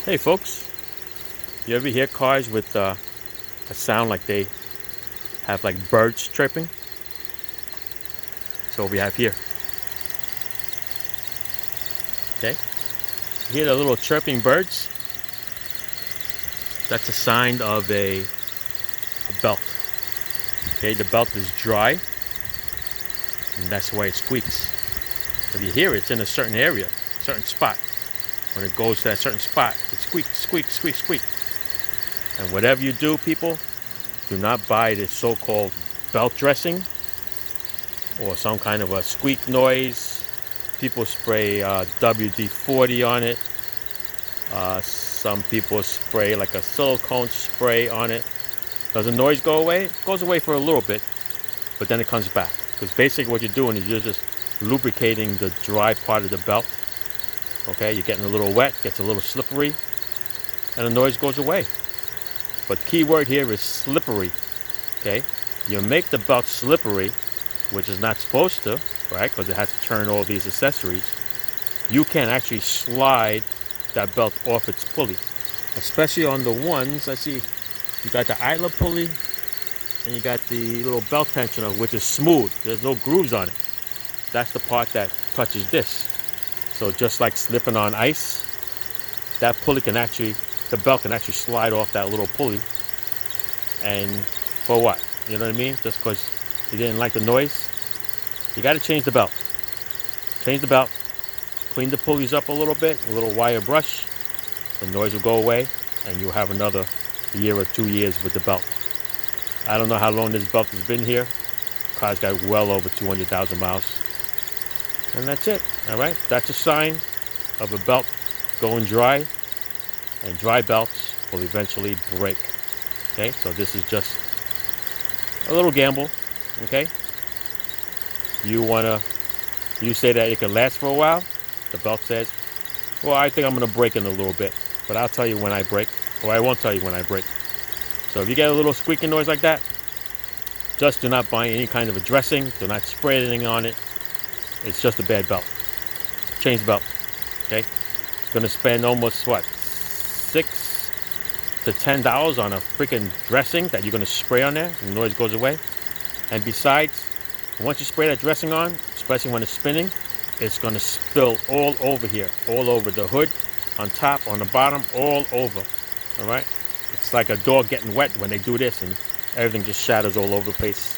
Hey folks, you ever hear cars with a sound like they have like birds chirping? So we have here. Okay, you hear the little chirping birds? That's a sign of a belt. Okay, the belt is dry, and that's why it squeaks. If you hear it, it's in a certain area, certain spot. When it goes to that certain spot, it squeaks, squeak, squeak, squeak. And whatever you do, people, do not buy this so-called belt dressing or some kind of a squeak noise. People spray WD-40 on it. Some people spray like a silicone spray on it. Does the noise go away? It goes away for a little bit, but then it comes back. Because basically what you're doing is you're just lubricating the dry part of the belt. Okay, you're getting a little wet, gets a little slippery, and the noise goes away. But the key word here is slippery. Okay, you make the belt slippery, which is not supposed to, right? Because it has to turn all these accessories. You can actually slide that belt off its pulley, especially on the ones. I see you got the idler pulley, and you got the little belt tensioner, which is smooth. There's no grooves on it. That's the part that touches this. So just like slipping on ice, that pulley can actually, the belt can actually slide off that little pulley. And for what? You know what I mean? Just because you didn't like the noise? You got to change the belt. Change the belt. Clean the pulleys up a little bit, a little wire brush. The noise will go away, and you'll have another year or 2 years with the belt. I don't know how long this belt has been here. Car's got well over 200,000 miles. And that's it, all right? That's a sign of a belt going dry, and dry belts will eventually break, okay? So this is just a little gamble, okay? You say that it can last for a while. The belt says, well, I think I'm gonna break in a little bit, but I'll tell you when I break, or I won't tell you when I break. So if you get a little squeaking noise like that, just do not buy any kind of a dressing. Do not spray anything on it. It's just a bad belt. Change the belt, okay? Gonna spend almost, what, $6 to $10 on a freaking dressing that you're gonna spray on there, and the noise goes away. And besides, once you spray that dressing on, especially when it's spinning, it's gonna spill all over here, all over the hood, on top, on the bottom, all over, all right? It's like a dog getting wet when they do this, and everything just shatters all over the place,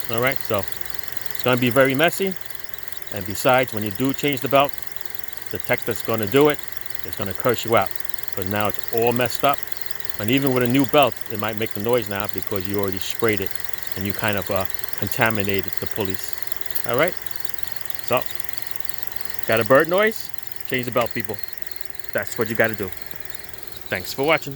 all right? So it's gonna be very messy. And besides, when you do change the belt, the tech that's going to do it is going to curse you out, because now it's all messed up. And even with a new belt, it might make the noise now because you already sprayed it and you kind of contaminated the pulleys. All right? So, got a bird noise? Change the belt, people. That's what you got to do. Thanks for watching.